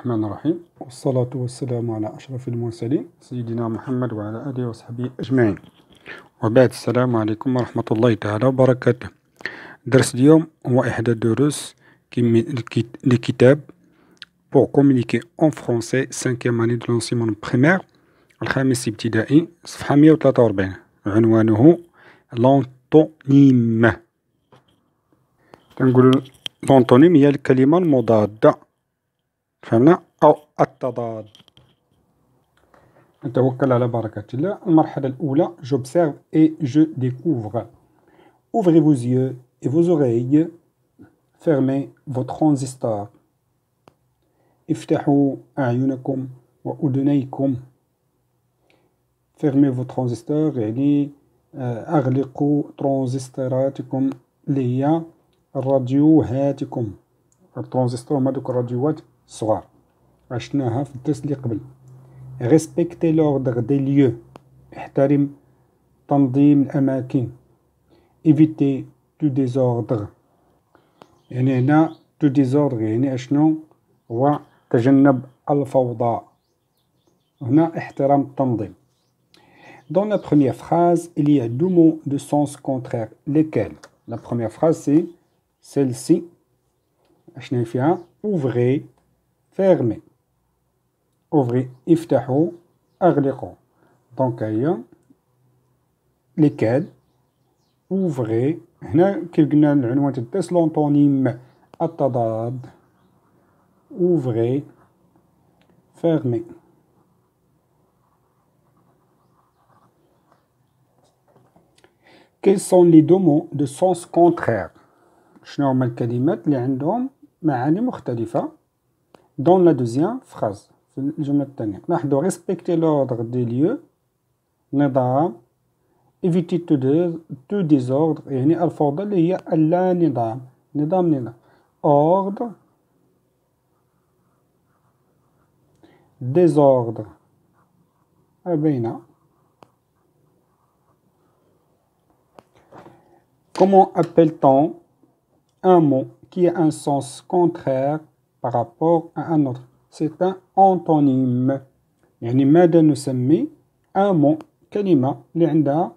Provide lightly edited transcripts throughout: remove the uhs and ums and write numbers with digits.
الرحمن الرحيم والصلاة والسلام على أشرف المرسلين سيدنا محمد وعلى آله وصحبه أجمعين وبعد. السلام عليكم ورحمة الله تعالى وبركاته. درس اليوم هو إحدى الدروس لكتاب Pour communiquer en français 5e année de l'enseignement primaire الخامس ابتدائي صفحة 143 عنوانه لونتونيم. كنقولوا لونتونيم هي الكلمة المضادة، فهمنا، أو التضاد. نتوكل على بركة الله. المرحلة الأولى j'observe et je découvre. Ouvrez vos yeux et vos oreilles. Fermez vos transistors. افتحوا أعينكم وأذنيكم. Fermez vos transistors يعني أغلقوا ترانزستوراتكم اللي هي راديوهاتكم. الترانزستور هما دوك الراديوات الصغار، عشناها في الدرس اللي قبل. Respectez l'ordre des lieux. احترم تنظيم الأماكن. Évitez tout désordre. يعني هنا tout désordre يعني أشنو هو تجنب الفوضى. هنا احترام التنظيم. Dans la première phrase, il y a deux mots de sens contraire. Lesquels? La première phrase, c'est celle-ci. أشنو فيها؟ Ouvrez, fermez. Ouvrez, افتحوا، أغلقوا. Donc هي lesquels. Ouvrez. هنا كيف قلنا العنوان تاع الدرس لونتونيم التضاد. Ouvrez, fermez. Quels sont les deux mots de sens contraire? شنو هما الكلمات اللي عندهم معاني مختلفة؟ Dans la deuxième phrase في الجملة الثانية لاحظوا respecter l'ordre des lieux نظام. éviter tout désordre يعني الفوضى اللي هي اللا نظام. نظام ordre désordre باينة. Comment appelle-t-on un mot qui a un sens contraire par rapport à un autre? C'est un antonyme. يعني ماذا نسمي un mot كلمة اللي عندها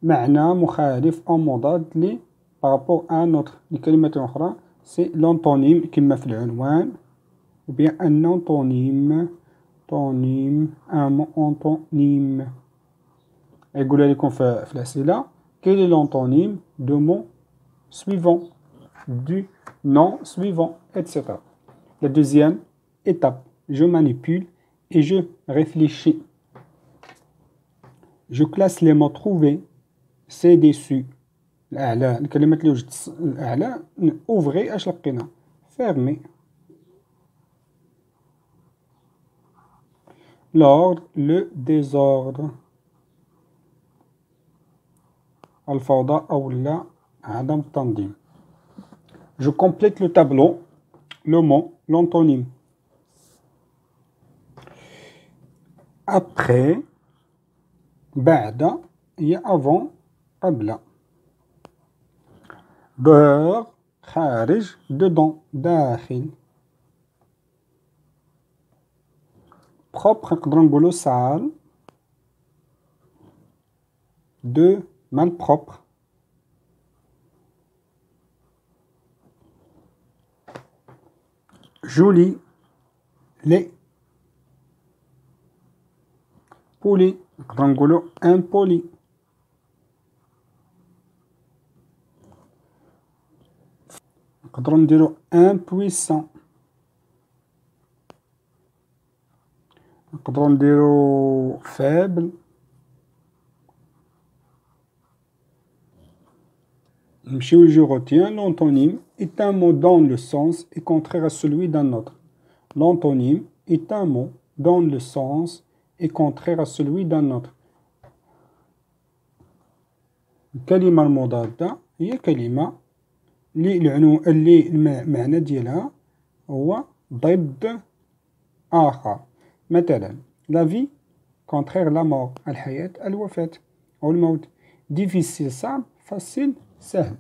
معنى مخالف أو مضاد لي par rapport à un autre لكلمة أخرى. c'est l'antonyme كما في العنوان، ou bien un antonyme. un mot antonyme. يقول لكم في الأسئلة quel est l'antonyme du mot suivant, du nom suivant, etc. La deuxième étape, je manipule et je réfléchis. Je classe les mots trouvés ci-dessus. الأعلى الكلمات اللي وجدت الأعلى. ouvrez اش لقينا؟ fermez. L'ordre, le désordre. الفوضى أو لا عدم التنظيم. Je complète le tableau. Le mot, l'antonyme. Après, بعد هي avant قبل. dehors خارج، dedans داخل. propre نقدروا نقولوا sale. de malpropre. joli laid. poli نقدروا نقولوا impoli. نقدروا نديروا impuissant. نقدروا نديروا faible. Je retiens l'antonyme est un mot dont le sens est contraire à celui d'un autre. L'antonyme est un mot dont le sens est contraire à celui d'un autre. الكلمة المضادة هي كلمة اللي المعنى ديالها هو ضد آخر. مثلا la vie contraire la mort، الحياة الوفاة أو الموت. difficile صعب، facile سهل.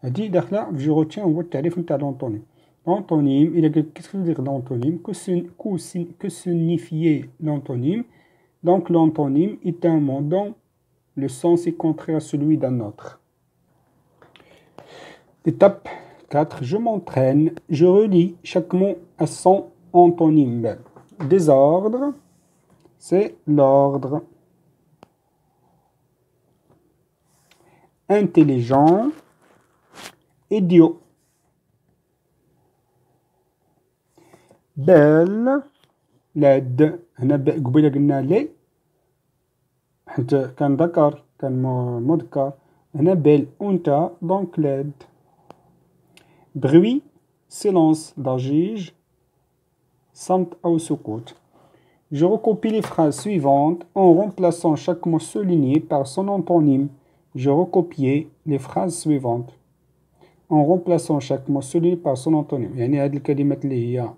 هذه داخله في جو روتيان هو التعريف نتاع لونطونيم. L'antonyme, qu'est-ce que veut dire l'antonyme? Que signifiait l'antonyme? Donc l'antonyme est un mot dont le sens est contraire à celui d'un autre. Étape 4. Je m'entraîne. Je relis chaque mot à son antonyme. Désordre, c'est l'ordre. Intelligent, idiot. Belle, لا د هنا قبيله قلنا لي حيت كان ذكر كان مذكر هنا بل أنثى دونك لاد. Bruit, silence, ضجيج, صمت أو سكوت. Je recopie les phrases suivantes en remplaçant chaque mot souligné par son antonyme. Je recopiais les phrases suivantes en remplaçant chaque mot souligné par son antonyme. يعني هاد الكلمات اللي هي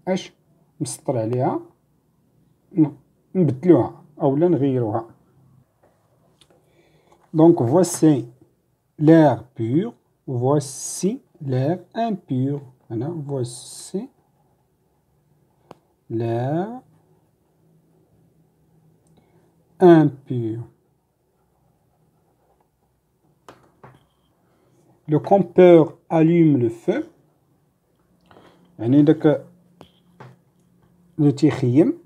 اش مسطر عليها نبدلوها أولا نغيروها. Donc voici l'air pur, voici l'air impur. هنا voici l'air impur. Le compteur allume le feu. يعني داك اللي تيخيم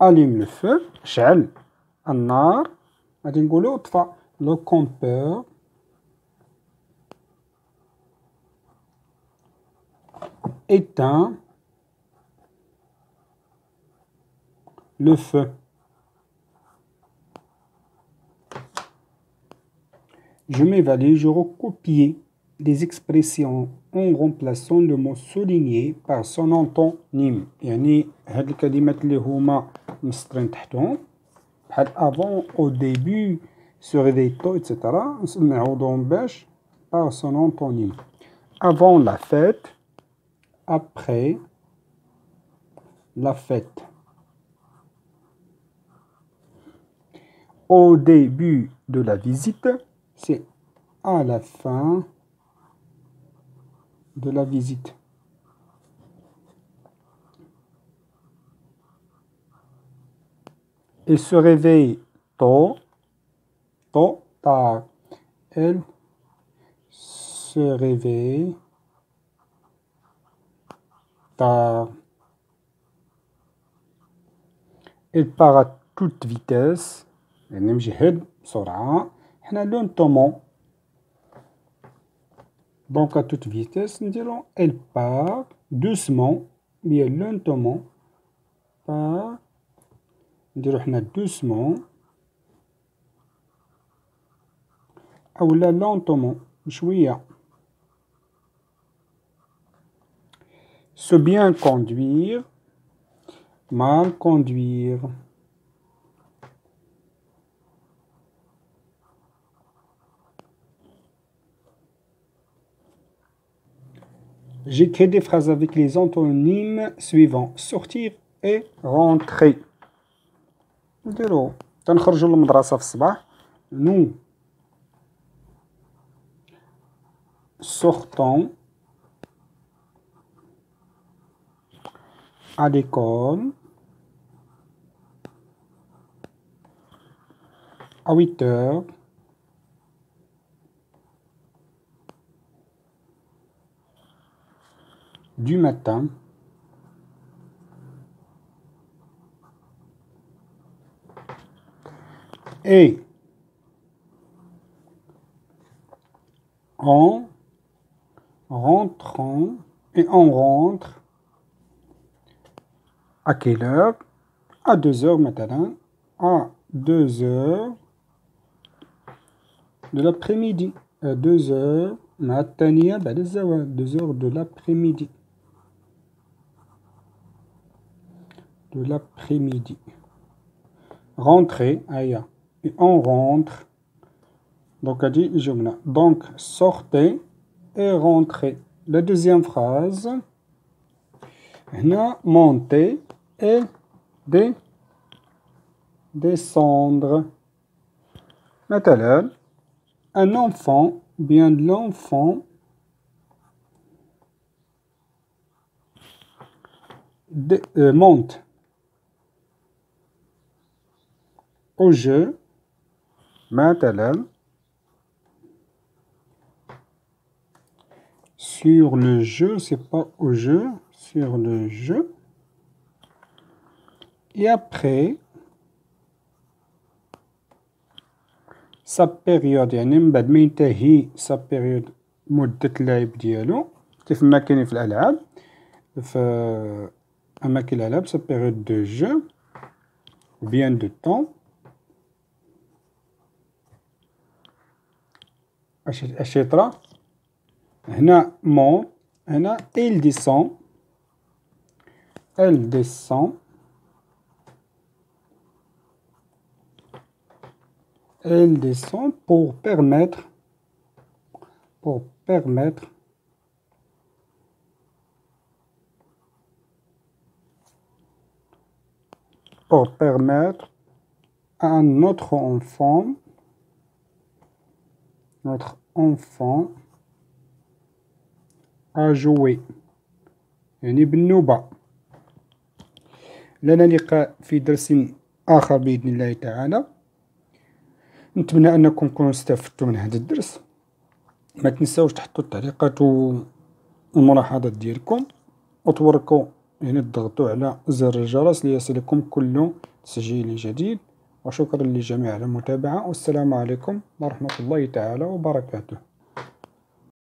allume le feu شعل النار غادي نقولو طفى. Le compteur éteint le feu. Je m'évalue, je recopie les expressions en remplaçant le mot souligné par son antonyme. يعني هاد الكلمات اللي هما مسطرين تحتهم بحال avant, au début, se réveille tôt, etc. نعوضهم باش par son antonyme. Avant la fête, après la fête. Au début de la visite, c'est à la fin de la visite. Elle se réveille tôt, tard. Elle se réveille tard. Elle part à toute vitesse. يعني مجهد بسرعة. حنا lentement. Donc à toute vitesse, nous dirons elle part doucement, bien lentement. Part. نديرو حنا doucement أولا lentement بشوية. Se bien conduire, mal conduire. J'écris des phrases avec les antonymes suivants. Sortir et rentrer. نديرو تنخرجوا للمدرسة في الصباح. Nous sortons à l'école à 8 heures du matin. Et en rentrant, et on rentre à quelle heure? À 2 heures maintenant, à 2 heures de l'après-midi. À 2 heures مع الثانية بعد الزوال. 2 heures de l'après-midi. De l'après-midi. Rentrer, aïe. Et on rentre. Donc, a dit jumla. Donc, sortez et rentrez. La deuxième phrase. هنا monter et descendre. مثلا un enfant, bien l'enfant monte au jeu مثلا sur le jeu, c'est pas au jeu, sur le jeu. Et après sa période، يعني من بعد ما ينتهي sa période مدة اللعب ديالو، كيف ما كاينين في الألعاب، في أماكن الألعاب sa période de jeu ou bien de temps. اش يطرا هنا monte، هنا il descend، elle descend، elle descend pour permettre à notre enfant à jouer، يعني بالنوبة. لنا لقاء في درس آخر بإذن الله تعالى. نتمنى أنكم تكونوا استفدتوا من هذا الدرس. ما تنساوش تحطوا التعليقات والملاحظات ديالكم، وتوركوا يعني تضغطوا على زر الجرس ليصلكم كل تسجيل جديد. وشكرا للجميع على المتابعة، والسلام عليكم ورحمة الله تعالى وبركاته.